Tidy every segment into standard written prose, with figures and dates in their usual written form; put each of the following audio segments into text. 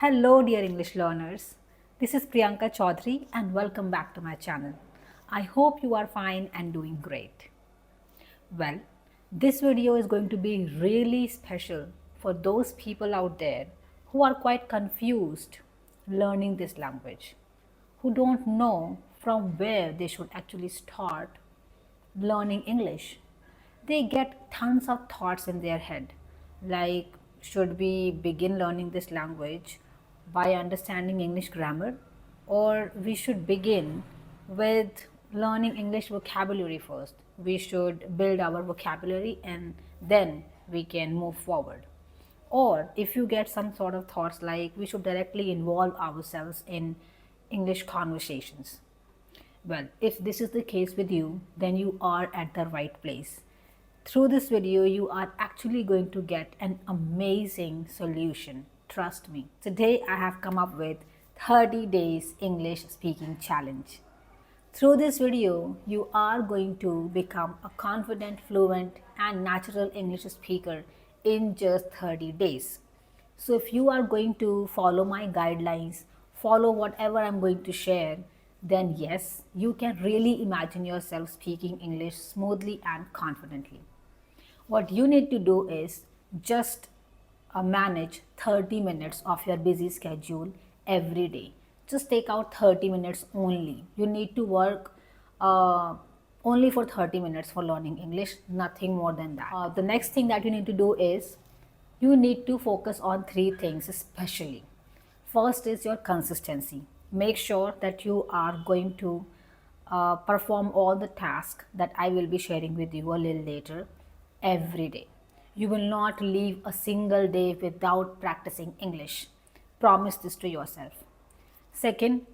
Hello, dear English learners. This is Priyanka Chaudhary, and welcome back to my channel. I hope you are fine and doing great. Well, this video is going to be really special for those people out there who are quite confused learning this language, who don't know from where they should actually start learning English. They get tons of thoughts in their head, like, should we begin learning this language by understanding English grammar, or we should begin with learning English vocabulary first? We should build our vocabulary and then we can move forward. Or if you get some sort of thoughts like we should directly involve ourselves in English conversations. Well, if this is the case with you, then you are at the right place. Through this video, you are actually going to get an amazing solution. Trust me. Today, I have come up with 30 days English speaking challenge. Through this video, you are going to become a confident, fluent, and natural English speaker in just 30 days. So if you are going to follow my guidelines, follow whatever I'm going to share, then yes, you can really imagine yourself speaking English smoothly and confidently. What you need to do is just manage 30 minutes of your busy schedule every day. Just take out 30 minutes only. You need to work only for 30 minutes for learning English, nothing more than that. The next thing that you need to do is you need to focus on three things especially. First is your consistency. Make sure that you are going to perform all the tasks that I will be sharing with you a little later every day. You will not leave a single day without practicing English. Promise this to yourself. Second,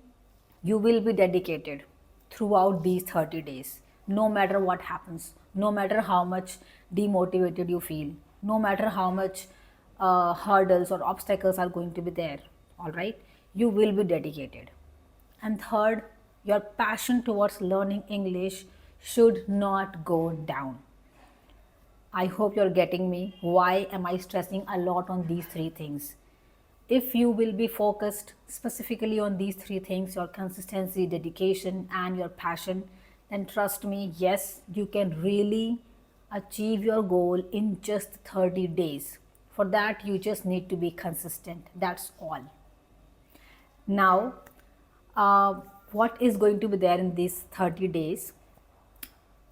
you will be dedicated throughout these 30 days, no matter what happens, no matter how much demotivated you feel, no matter how much hurdles or obstacles are going to be there. All right, you will be dedicated. And third, your passion towards learning English should not go down. I hope you're getting me. Why am I stressing a lot on these three things? If you will be focused specifically on these three things, your consistency, dedication, and your passion, then trust me, yes, you can really achieve your goal in just 30 days. For that, you just need to be consistent. That's all. Now, what is going to be there in these 30 days?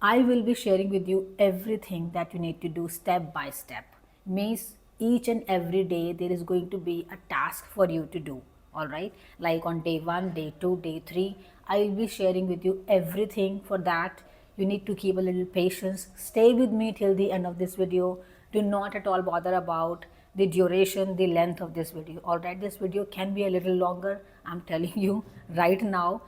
I will be sharing with you everything that you need to do step by step. Means each and every day there is going to be a task for you to do. All right, like on day 1, day 2, day 3, I will be sharing with you everything. For that, you need to keep a little patience. Stay with me till the end of this video. Do not at all bother about the duration, the length of this video. All right, this video can be a little longer, I'm telling you right now.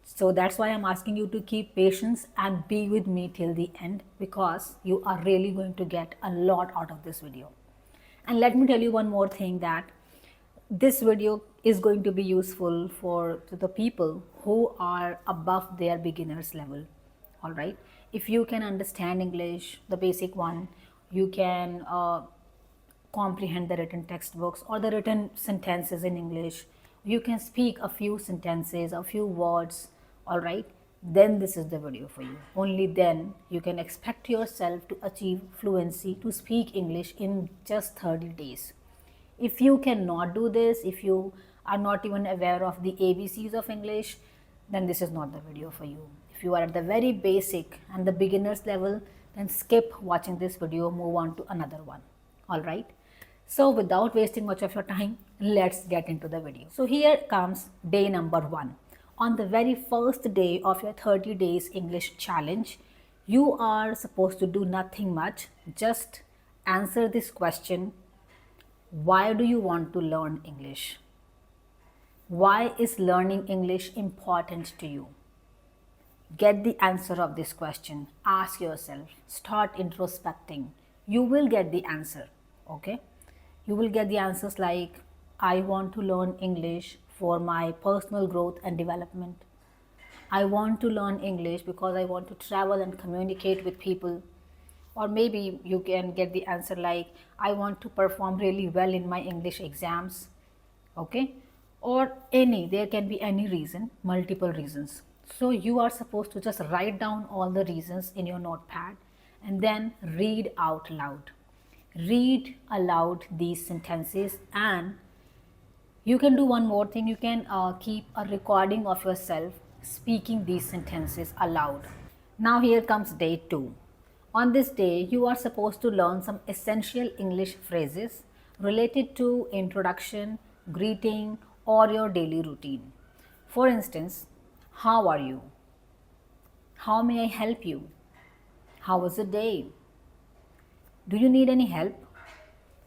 So that's why I'm asking you to keep patience and be with me till the end, because you are really going to get a lot out of this video. And let me tell you one more thing, that this video is going to be useful for the people who are above their beginners level. All right, if you can understand English, the basic one, you can comprehend the written textbooks or the written sentences in English, you can speak a few sentences, a few words, all right, then this is the video for you. Only then you can expect yourself to achieve fluency, to speak English in just 30 days. If you cannot do this, if you are not even aware of the ABCs of English, then this is not the video for you. If you are at the very basic and the beginners level, then skip watching this video, move on to another one. All right. So without wasting much of your time, let's get into the video. So here comes day number 1. On the very first day of your 30 days English challenge, you are supposed to do nothing much. Just answer this question. Why do you want to learn English? Why is learning English important to you? Get the answer of this question. Ask yourself. Start introspecting. You will get the answer. Okay? You will get the answers like, I want to learn English for my personal growth and development. I want to learn English because I want to travel and communicate with people. Or maybe you can get the answer like, I want to perform really well in my English exams. okay, or any, there can be any reason, multiple reasons. So you are supposed to just write down all the reasons in your notepad and then read out loud. Read aloud these sentences, and you can do one more thing. You can keep a recording of yourself speaking these sentences aloud. Now, here comes day 2. On this day, you are supposed to learn some essential English phrases related to introduction, greeting, or your daily routine. For instance, how are you? How may I help you? How was the day? Do you need any help?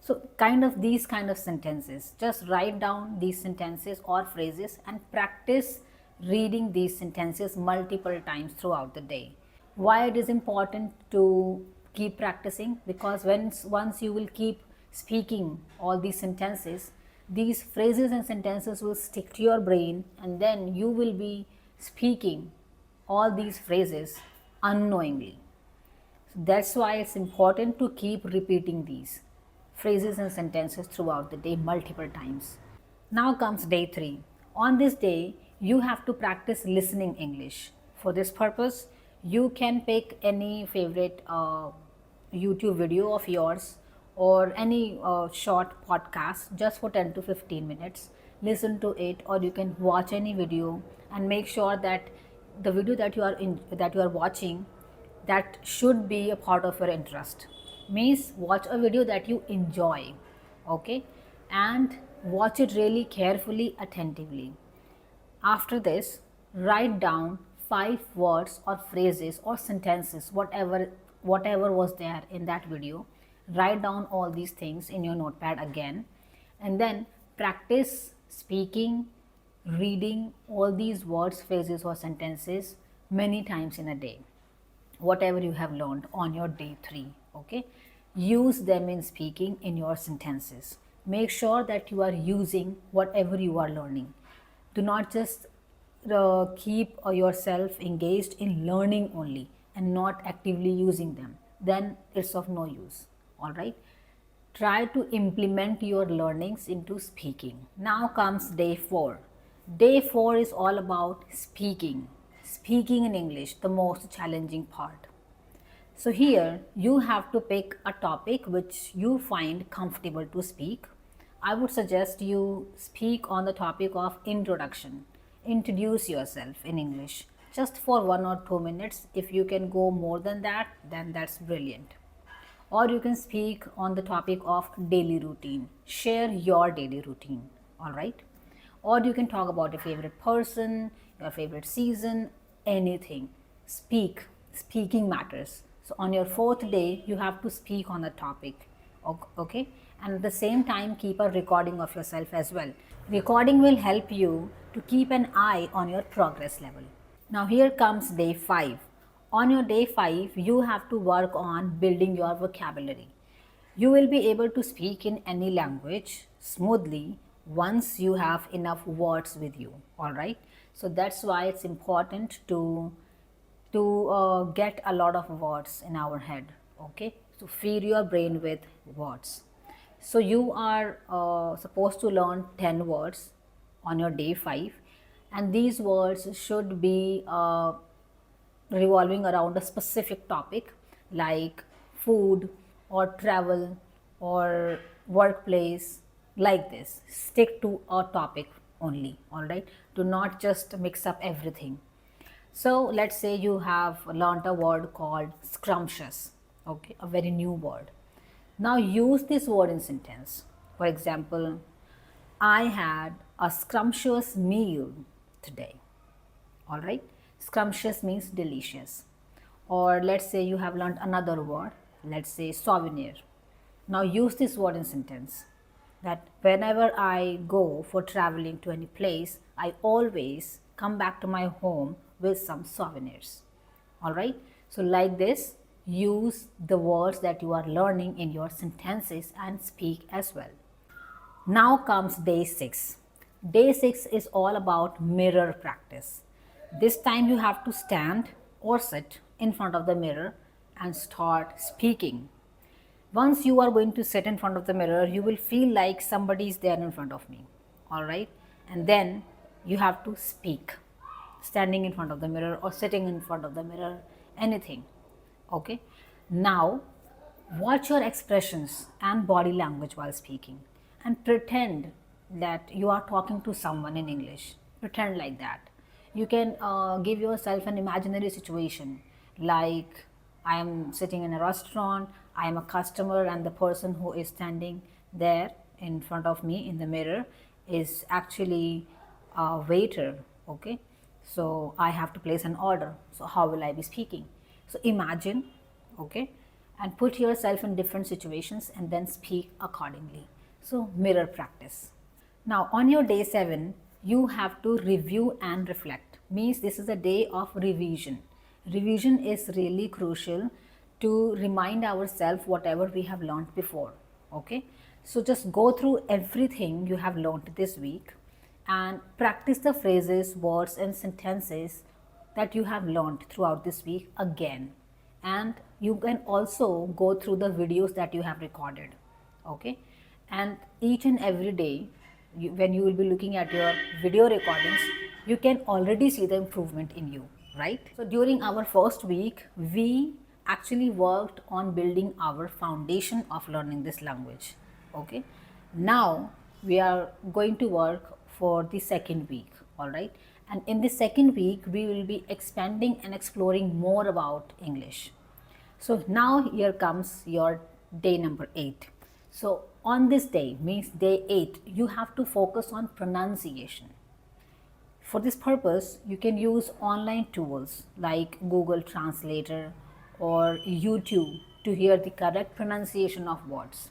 So kind of these kind of sentences, just write down these sentences or phrases and practice reading these sentences multiple times throughout the day. Why it is important to keep practicing? Because once you will keep speaking all these sentences, these phrases and sentences will stick to your brain, and then you will be speaking all these phrases unknowingly. So that's why it's important to keep repeating these phrases and sentences throughout the day multiple times. Now comes day 3. On this day, you have to practice listening English. For this purpose, you can pick any favorite YouTube video of yours or any short podcast just for 10 to 15 minutes. Listen to it, or you can watch any video and make sure that the video that you are watching, that should be a part of your interest. Means watch a video that you enjoy, okay, and watch it really carefully, attentively. After this, write down 5 words or phrases or sentences, whatever was there in that video. Write down all these things in your notepad again, and then practice speaking, reading all these words, phrases, or sentences many times in a day. Whatever you have learned on your day 3, okay, use them in speaking in your sentences. Make sure that you are using whatever you are learning. Do not just keep yourself engaged in learning only and not actively using them. Then it's of no use. All right. Try to implement your learnings into speaking. Now comes day 4. Day 4 is all about speaking. Speaking in English, the most challenging part. So here you have to pick a topic which you find comfortable to speak. I would suggest you speak on the topic of introduction. Introduce yourself in English just for 1 or 2 minutes. If you can go more than that, then that's brilliant. Or you can speak on the topic of daily routine. Share your daily routine, all right? Or you can talk about your favorite person, your favorite season, anything. Speaking matters. So on your 4th day, you have to speak on a topic, okay? And at the same time, keep a recording of yourself as well. Recording will help you to keep an eye on your progress level. Now here comes day 5. On your day 5, you have to work on building your vocabulary. You will be able to speak in any language smoothly once you have enough words with you, all right? So that's why it's important to get a lot of words in our head, okay? So feed your brain with words. So you are supposed to learn 10 words on your day 5, and these words should be revolving around a specific topic like food or travel or workplace, like this. Stick to a topic only, all right? Do not just mix up everything. So let's say you have learned a word called scrumptious, okay, a very new word. Now use this word in sentence. For example, I had a scrumptious meal today, all right? Scrumptious means delicious. Or let's say you have learned another word, let's say souvenir. Now use this word in sentence, that whenever I go for traveling to any place, I always come back to my home with some souvenirs. All right. So like this, use the words that you are learning in your sentences and speak as well. Now comes day 6. Day 6 is all about mirror practice. This time you have to stand or sit in front of the mirror and start speaking. Once you are going to sit in front of the mirror, you will feel like somebody is there in front of me. all right? And then you have to speak, standing in front of the mirror or sitting in front of the mirror, anything, okay? Now, watch your expressions and body language while speaking and pretend that you are talking to someone in English. Pretend like that. You can give yourself an imaginary situation like I am sitting in a restaurant, I am a customer, and the person who is standing there in front of me in the mirror is actually a waiter, okay? So I have to place an order. So how will I be speaking? So imagine, okay, and put yourself in different situations and then speak accordingly. So mirror practice. Now on your day 7, you have to review and reflect. Means this is a day of revision. Revision is really crucial to remind ourselves whatever we have learned before. Okay, so just go through everything you have learned this week and practice the phrases, words, and sentences that you have learned throughout this week again. And you can also go through the videos that you have recorded. Okay, and each and every day when you will be looking at your video recordings, you can already see the improvement in you, right? So during our first week, we actually worked on building our foundation of learning this language. Okay, now we are going to work for the second week, all right? And in the second week, we will be expanding and exploring more about English. So now here comes your day number 8. So on this day, means day 8, you have to focus on pronunciation. For this purpose, you can use online tools like Google Translator or YouTube to hear the correct pronunciation of words.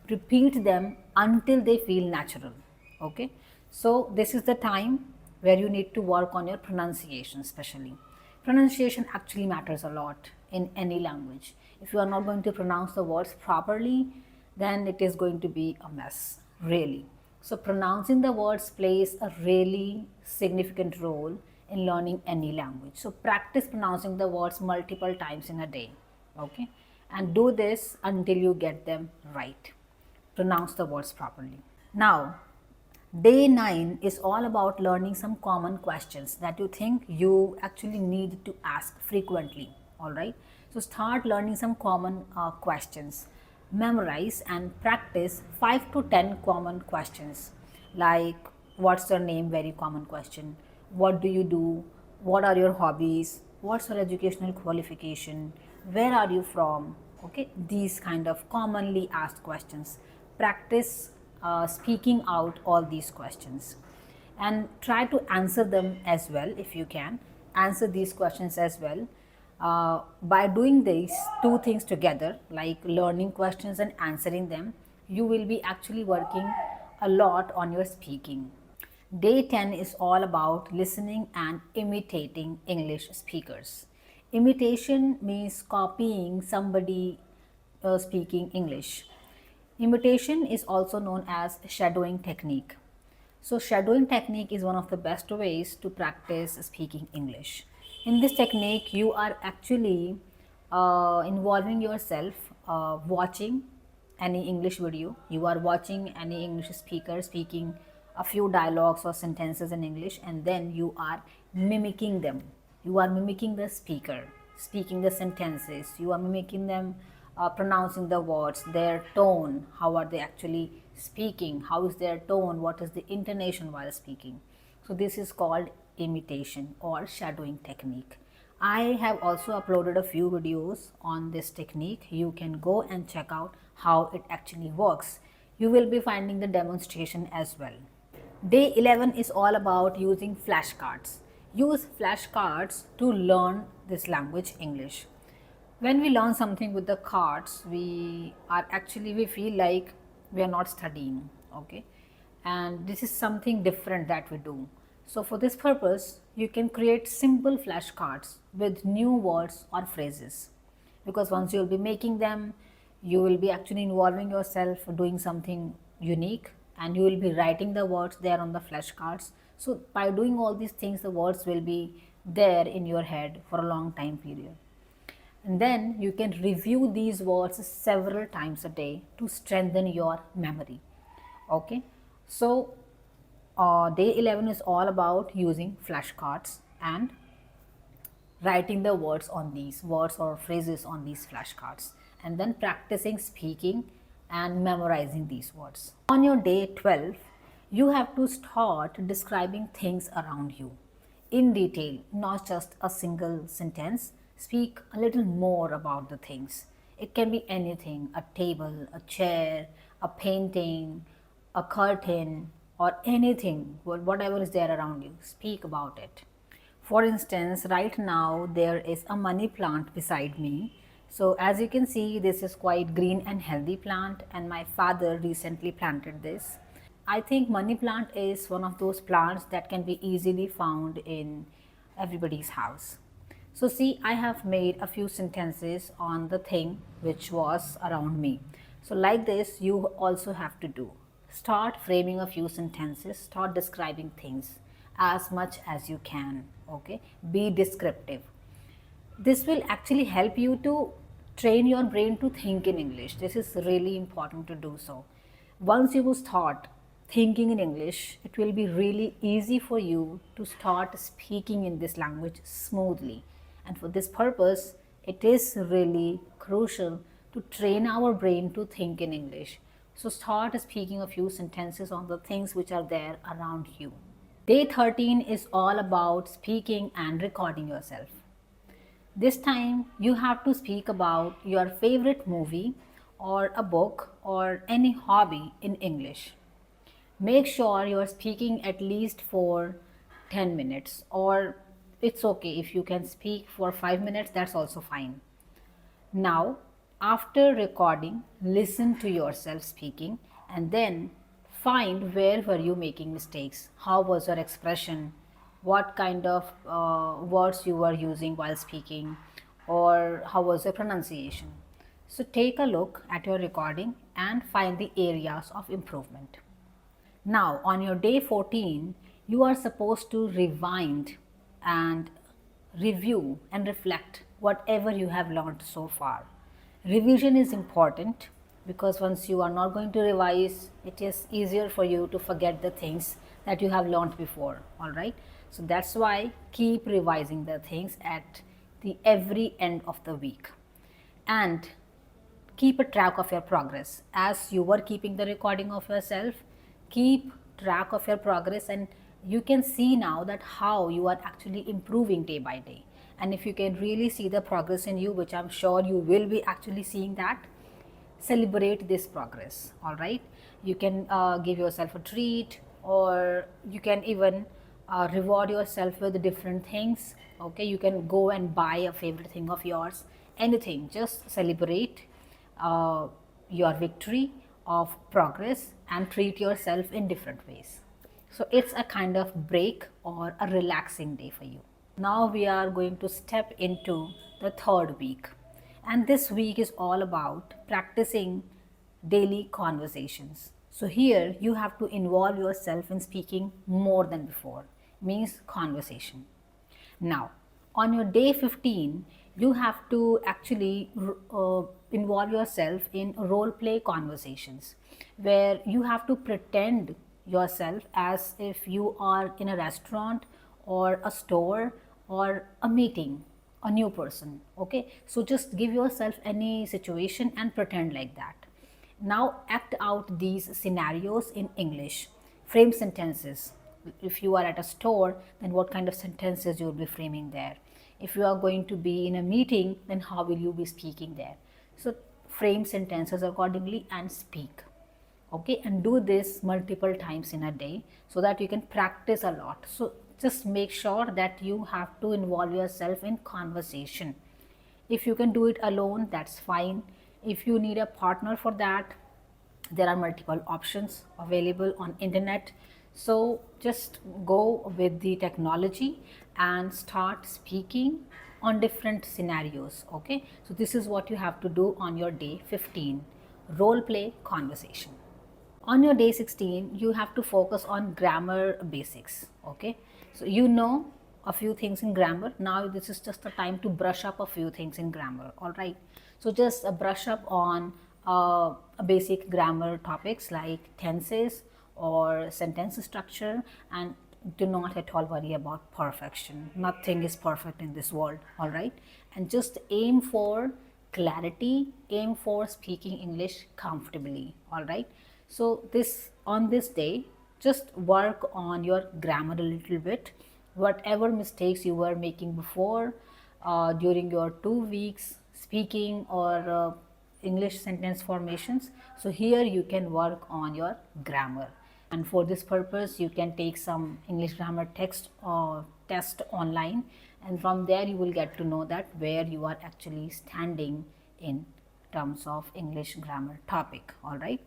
Repeat them until they feel natural. Okay, so this is the time where you need to work on your pronunciation, especially. Pronunciation actually matters a lot in any language. If you are not going to pronounce the words properly, then it is going to be a mess, really. So pronouncing the words plays a really significant role in learning any language. So practice pronouncing the words multiple times in a day, okay? And do this until you get them right. Pronounce the words properly. Now, day 9 is all about learning some common questions that you think you actually need to ask frequently, all right? So start learning some common questions. Memorize and practice 5 to 10 common questions like what's your name, very common question. What do you do? What are your hobbies? What's your educational qualification? Where are you from? Okay, these kind of commonly asked questions. Practice speaking out all these questions and try to answer them as well. If you can answer these questions as well, by doing these two things together, like learning questions and answering them, you will be actually working a lot on your speaking. Day 10 is all about listening and imitating English speakers. Imitation means copying somebody speaking English. Imitation is also known as shadowing technique. So shadowing technique is one of the best ways to practice speaking English. In this technique, you are actually involving yourself watching any English video. You are watching any English speaker speaking a few dialogues or sentences in English, and then you are mimicking them. You are mimicking the speaker, speaking the sentences. You are mimicking them, pronouncing the words, their tone, how are they actually speaking, how is their tone, what is the intonation while speaking. So this is called imitation or shadowing technique. I have also uploaded a few videos on this technique. You can go and check out how it actually works. You will be finding the demonstration as well. Day 11 is all about using flashcards. Use flashcards to learn this language English. When we learn something with the cards, we feel like we are not studying, okay? And this is something different that we do. So for this purpose, you can create simple flashcards with new words or phrases, because once you will be making them, you will be actually involving yourself doing something unique, and you will be writing the words there on the flashcards. So by doing all these things, the words will be there in your head for a long time period. And then you can review these words several times a day to strengthen your memory. Okay, so Day 11 is all about using flashcards and writing the words on these words or phrases on these flashcards, and then practicing speaking and memorizing these words. On your day 12, you have to start describing things around you in detail, not just a single sentence. Speak a little more about the things. It can be anything: a table, a chair, a painting, a curtain, or anything, whatever is there around you. Speak about it. For instance, right now there is a money plant beside me. So as you can see, this is quite green and healthy plant, and my father recently planted this. I think money plant is one of those plants that can be easily found in everybody's house. So see, I have made a few sentences on the thing which was around me. So like this, you also have to do. Start framing a few sentences, start describing things as much as you can, okay? Be descriptive. This will actually help you to train your brain to think in English. This is really important to do so. Once you will start thinking in English, it will be really easy for you to start speaking in this language smoothly. And for this purpose, it is really crucial to train our brain to think in English. So start speaking a few sentences on the things which are there around you. Day 13 is all about speaking and recording yourself. This time you have to speak about your favorite movie or a book or any hobby in English. Make sure you are speaking at least for 10 minutes, or it's okay if you can speak for 5 minutes, that's also fine. Now, after recording, listen to yourself speaking and then find where were you making mistakes, how was your expression, what kind of words you were using while speaking, or how was your pronunciation. So take a look at your recording and find the areas of improvement. Now on your day 14, you are supposed to rewind and review and reflect whatever you have learned so far. Revision is important because once you are not going to revise, it is easier for you to forget the things that you have learned before, all right? So that's why keep revising the things at the every end of the week. And keep a track of your progress. As you were keeping the recording of yourself, keep track of your progress, and you can see now that how you are actually improving day by day. And if you can really see the progress in you, which I'm sure you will be actually seeing that, celebrate this progress, all right? You can give yourself a treat, or you can even reward yourself with different things, okay? You can go and buy a favorite thing of yours, anything, just celebrate your victory of progress and treat yourself in different ways. So it's a kind of break or a relaxing day for you. Now we are going to step into the third week, and this week is all about practicing daily conversations. So here you have to involve yourself in speaking more than before, means conversation. Now on your day 15, you have to actually involve yourself in role play conversations where you have to pretend yourself as if you are in a restaurant or a store or a meeting, a new person, okay? So just give yourself any situation and pretend like that. Now act out these scenarios in English. Frame sentences. If you are at a store, then what kind of sentences you will be framing there? If you are going to be in a meeting, then how will you be speaking there? So frame sentences accordingly and speak, okay? And do this multiple times in a day so that you can practice a lot. So just make sure that you have to involve yourself in conversation. If you can do it alone, that's fine. If you need a partner for that, there are multiple options available on internet. So just go with the technology and start speaking on different scenarios, okay? So this is what you have to do on your day 15, role play conversation. On your day 16, you have to focus on grammar basics, okay? So you know a few things in grammar. Now this is just the time to brush up a few things in grammar, all right? So just brush up on basic grammar topics like tenses or sentence structure, and do not at all worry about perfection. Nothing is perfect in this world, all right? And just aim for clarity, aim for speaking English comfortably, all right? So on this day, just work on your grammar a little bit. Whatever mistakes you were making before, during your 2 weeks speaking or English sentence formations, so here you can work on your grammar. And for this purpose, you can take some English grammar text or test online, and from there you will get to know that where you are actually standing in terms of English grammar topic, all right?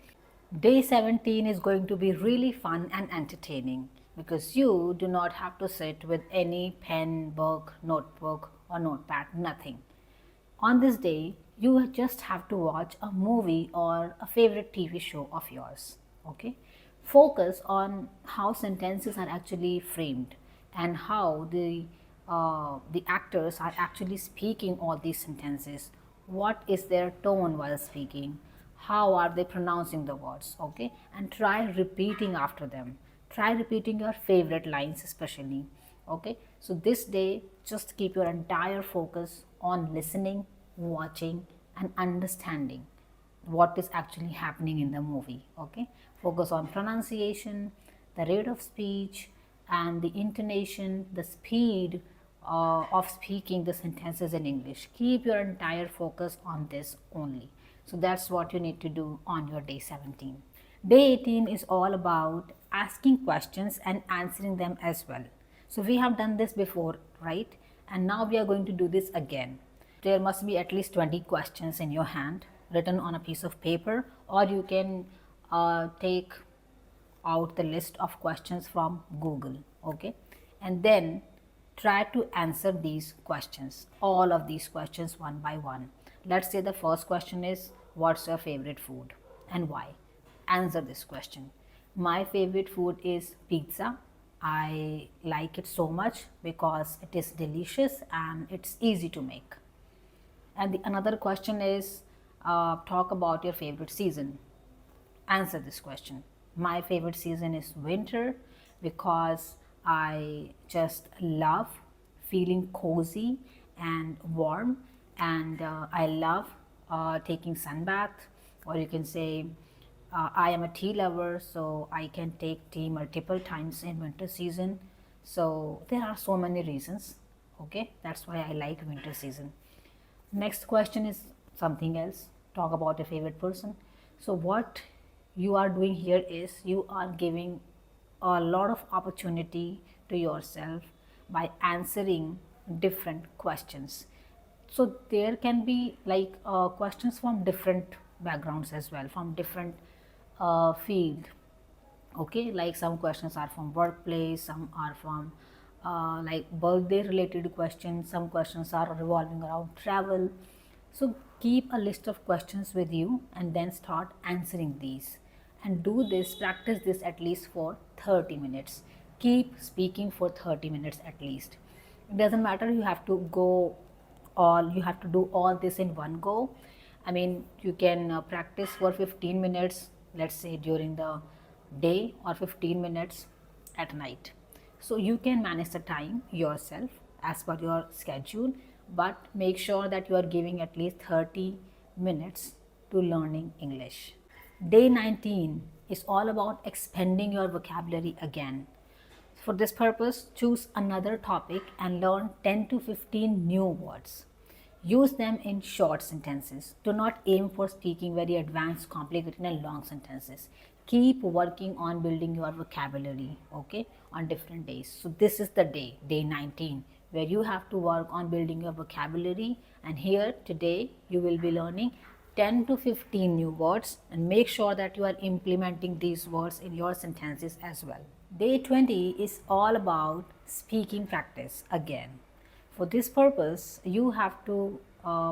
Day 17 is going to be really fun and entertaining because you do not have to sit with any pen, book, notebook or notepad, nothing. On this day, you just have to watch a movie or a favorite TV show of yours, okay? Focus on how sentences are actually framed and how the actors are actually speaking all these sentences. What is their tone while speaking? How are they pronouncing the words, okay? And try repeating after them. Try repeating your favorite lines especially, okay? So this day, just keep your entire focus on listening, watching and understanding what is actually happening in the movie, okay? Focus on pronunciation, the rate of speech and the intonation, the speed of speaking the sentences in English. Keep your entire focus on this only. So that's what you need to do on your day 17. Day 18 is all about asking questions and answering them as well. So we have done this before, right? And now we are going to do this again. There must be at least 20 questions in your hand written on a piece of paper, or you can take out the list of questions from Google, okay? And then try to answer these questions, all of these questions one by one. Let's say the first question is, what's your favorite food and why? Answer this question. My favorite food is pizza. I like it so much because it is delicious and it's easy to make. And another question is, talk about your favorite season. Answer this question. My favorite season is winter because I just love feeling cozy and warm, and I love taking sun bath, or you can say I am a tea lover, so I can take tea multiple times in winter season. So there are so many reasons, okay? That's why I like winter season. Next question is something else. Talk about your favorite person. So what you are doing here is you are giving a lot of opportunity to yourself by answering different questions. So there can be like questions from different backgrounds as well, from different field, okay? Like some questions are from workplace, some are from like birthday related questions, some questions are revolving around travel. So keep a list of questions with you and then start answering these, and do this, practice this at least for 30 minutes. Keep speaking for 30 minutes at least. It doesn't matter you have to do all this in one go. I mean, you can practice for 15 minutes, let's say during the day, or 15 minutes at night. So you can manage the time yourself as per your schedule, but make sure that you are giving at least 30 minutes to learning English. Day 19 is all about expanding your vocabulary again. For this purpose, choose another topic and learn 10 to 15 new words. Use them in short sentences. Do not aim for speaking very advanced, complicated and long sentences. Keep working on building your vocabulary, okay, on different days. So this is the day, day 19, where you have to work on building your vocabulary. And here today you will be learning 10 to 15 new words, and make sure that you are implementing these words in your sentences as well. Day 20 is all about speaking practice again. For this purpose, you have to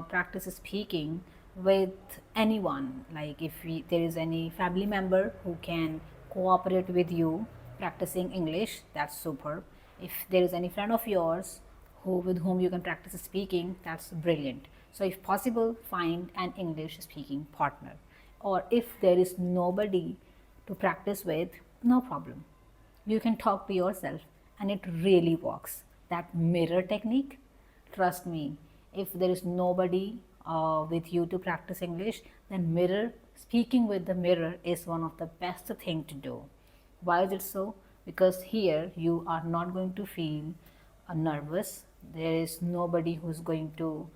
practice speaking with anyone. Like if there is any family member who can cooperate with you practicing English, that's superb. If there is any friend of yours with whom you can practice speaking, that's brilliant. So if possible, find an English speaking partner. Or if there is nobody to practice with, no problem. You can talk to yourself and it really works. That mirror technique, trust me, if there is nobody with you to practice English, then speaking with the mirror is one of the best thing to do. Why is it so? Because here you are not going to feel nervous. There is nobody who's going to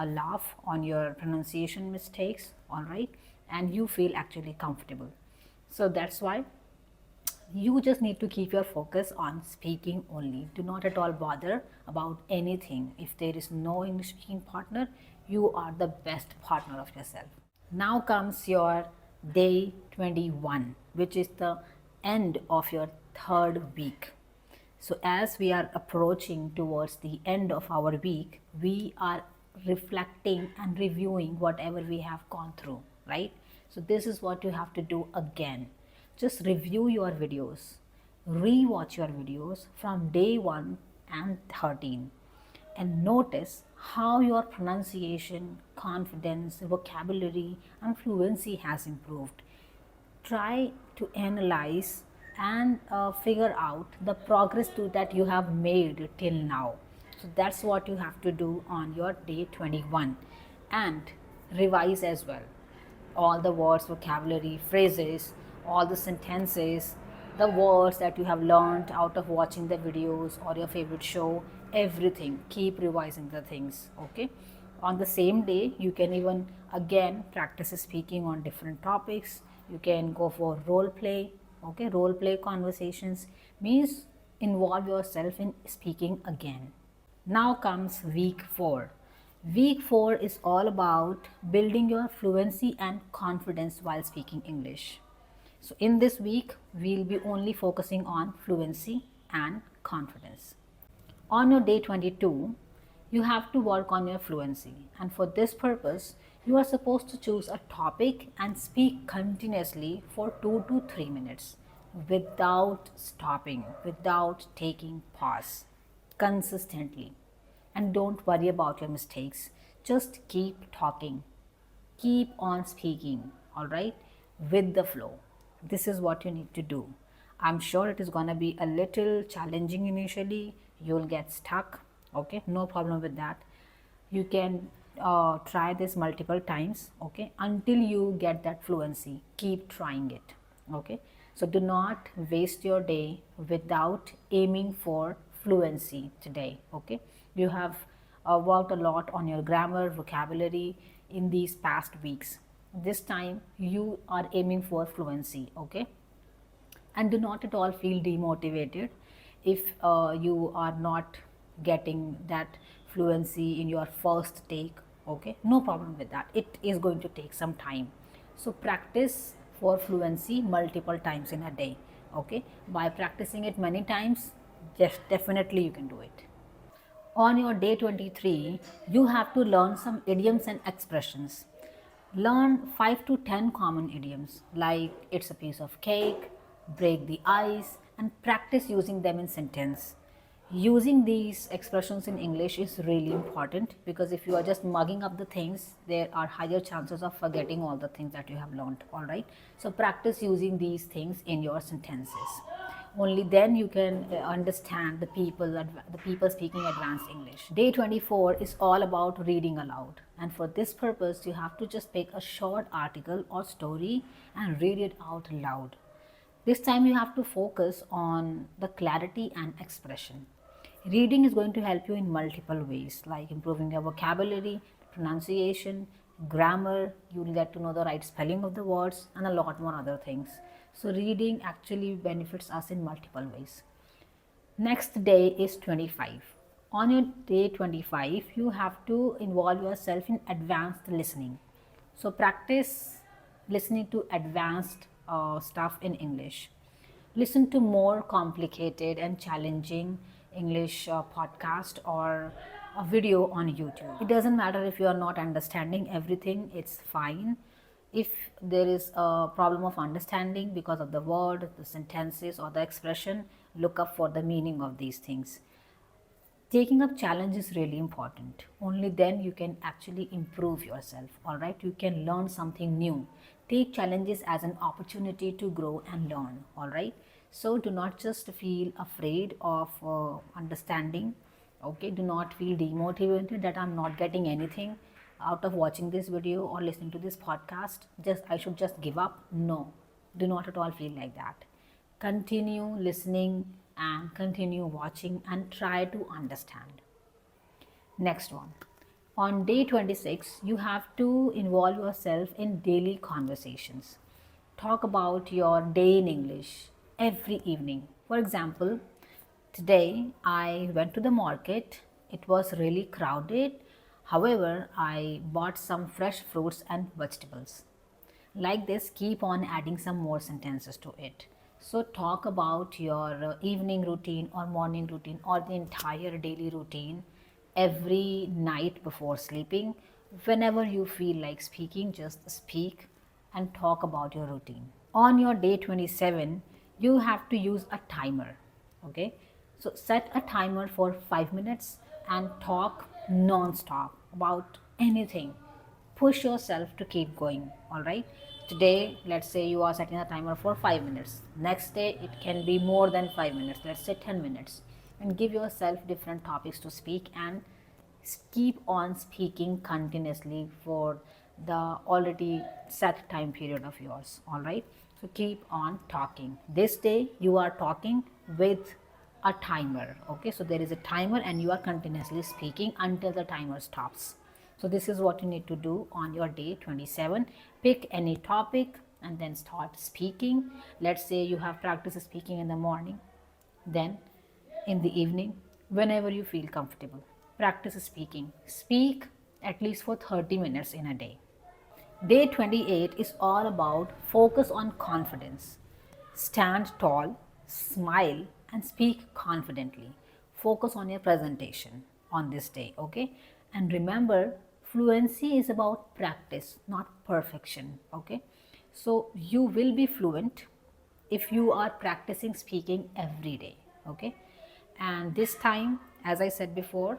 laugh on your pronunciation mistakes, all right, and you feel actually comfortable. So that's why you just need to keep your focus on speaking only. Do not at all bother about anything. If there is no English speaking partner, you are the best partner of yourself. Now comes your day 21, which is the end of your third week. So as we are approaching towards the end of our week, we are reflecting and reviewing whatever we have gone through, right? So this is what you have to do again. Just review your videos, re-watch your videos from day 1 and 13, and notice how your pronunciation, confidence, vocabulary and fluency has improved. Try to analyze and figure out the progress that you have made till now. So that's what you have to do on your day 21, and revise as well. All the words, vocabulary, phrases, all the sentences, the words that you have learned out of watching the videos or your favorite show, everything. Keep revising the things, okay? On the same day, you can even again practice speaking on different topics. You can go for role play, okay? Role play conversations means involve yourself in speaking again. Now comes week 4. Week 4 is all about building your fluency and confidence while speaking English. So in this week, we'll be only focusing on fluency and confidence. On your day 22, you have to work on your fluency, and for this purpose, you are supposed to choose a topic and speak continuously for 2 to 3 minutes without stopping, without taking pause, consistently. And don't worry about your mistakes. Just keep talking. Keep on speaking, all right, with the flow. This is what you need to do. I'm sure it is going to be a little challenging initially. You'll get stuck, okay? No problem with that. You can try this multiple times, okay, until you get that fluency. Keep trying it, okay? So do not waste your day without aiming for fluency today, okay? You have worked a lot on your grammar, vocabulary in these past weeks. This time you are aiming for fluency, okay? And do not at all feel demotivated if you are not getting that fluency in your first take, okay? No problem with that. It is going to take some time. So practice for fluency multiple times in a day, okay? By practicing it many times, definitely you can do it. On your day 23, you have to learn some idioms and expressions. Learn 5 to 10 common idioms like it's a piece of cake, break the ice, and practice using them in sentence. Using these expressions in English is really important, because if you are just mugging up the things, there are higher chances of forgetting all the things that you have learned, all right? So practice using these things in your sentences. Only then you can understand the people speaking advanced English. Day 24 is all about reading aloud, and for this purpose you have to just pick a short article or story and read it out loud. This time you have to focus on the clarity and expression. Reading is going to help you in multiple ways, like improving your vocabulary, pronunciation, grammar. You'll get to know the right spelling of the words and a lot more other things. So reading actually benefits us in multiple ways. Next day is 25. On your day 25, you have to involve yourself in advanced listening. So practice listening to advanced stuff in English. Listen to more complicated and challenging English podcast or a video on YouTube. It doesn't matter if you are not understanding everything, it's fine. If there is a problem of understanding because of the word, the sentences or the expression, look up for the meaning of these things. Taking up challenge is really important. Only then you can actually improve yourself, all right? You can learn something new. Take challenges as an opportunity to grow and learn, all right? So do not just feel afraid of understanding. Okay, do not feel demotivated that I'm not getting anything out of watching this video or listening to this podcast. Just I should just give up. No, do not at all feel like that. Continue listening and continue watching and try to understand. Next one. On day 26, you have to involve yourself in daily conversations. Talk about your day in English every evening. For example, today I went to the market. It was really crowded. However, I bought some fresh fruits and vegetables. Like this, keep on adding some more sentences to it. So talk about your evening routine or morning routine or the entire daily routine every night before sleeping. Whenever you feel like speaking, just speak and talk about your routine. On your day 27, you have to use a timer. Okay, so set a timer for 5 minutes and talk non-stop about anything. Push yourself to keep going. All right, today let's say you are setting a timer for 5 minutes. Next day it can be more than 5 minutes, let's say 10 minutes, and give yourself different topics to speak and keep on speaking continuously for the already set time period of yours. All right, so keep on talking. This day you are talking with a timer. Okay, so there is a timer and you are continuously speaking until the timer stops. So this is what you need to do on your day 27. Pick any topic and then start speaking. Let's say you have practiced speaking in the morning, then in the evening, whenever you feel comfortable, practice speaking. Speak at least for 30 minutes in a day. Day 28 is all about focus on confidence. Stand tall, smile, and speak confidently. Focus on your presentation on this day, okay? And remember, fluency is about practice, not perfection, okay? So you will be fluent if you are practicing speaking every day, okay? And this time, as I said before,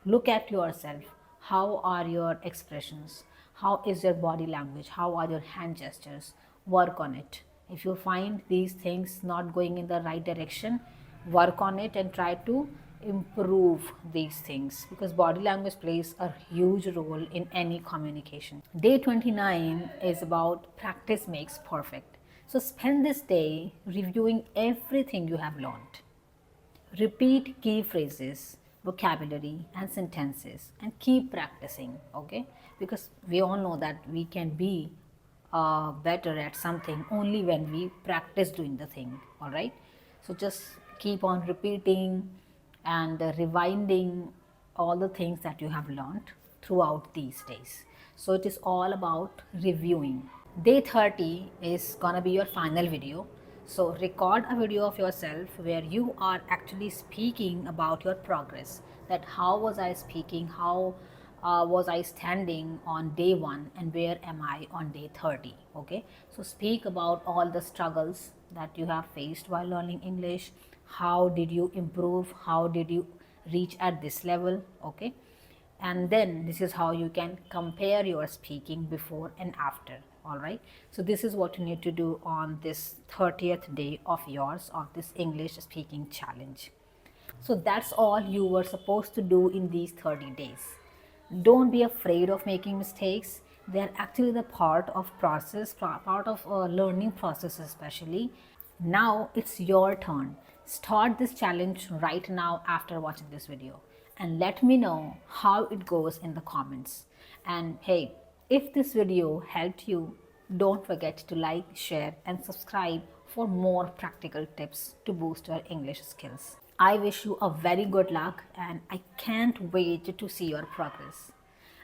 look at yourself. How are your expressions? How is your body language? How are your hand gestures? Work on it. If you find these things not going in the right direction, work on it and try to improve these things, because body language plays a huge role in any communication. Day 29 is about practice makes perfect. So spend this day reviewing everything you have learned. Repeat key phrases, vocabulary and sentences and keep practicing, okay? Because we all know that we can be better at something only when we practice doing the thing, all right? So just keep on repeating and rewinding all the things that you have learned throughout these days. So it is all about reviewing. Day 30 is gonna be your final video. So record a video of yourself where you are actually speaking about your progress. That how was I speaking, how was I standing on day 1 and where am I on day 30. Okay, so speak about all the struggles that you have faced while learning English. How did you improve, how did you reach at this level, okay? And then this is how you can compare your speaking before and after. All right, so this is what you need to do on this 30th day of yours of this English speaking challenge. So that's all you were supposed to do in these 30 days. Don't be afraid of making mistakes. They're actually the part of process, part of learning process especially. Now it's your turn. Start this challenge right now after watching this video and let me know how it goes in the comments. And hey, if this video helped you, don't forget to like, share and subscribe for more practical tips to boost your English skills. I wish you a very good luck and I can't wait to see your progress.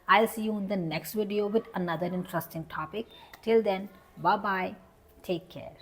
I'll see you in the next video with another interesting topic. Till then, bye bye. Take care.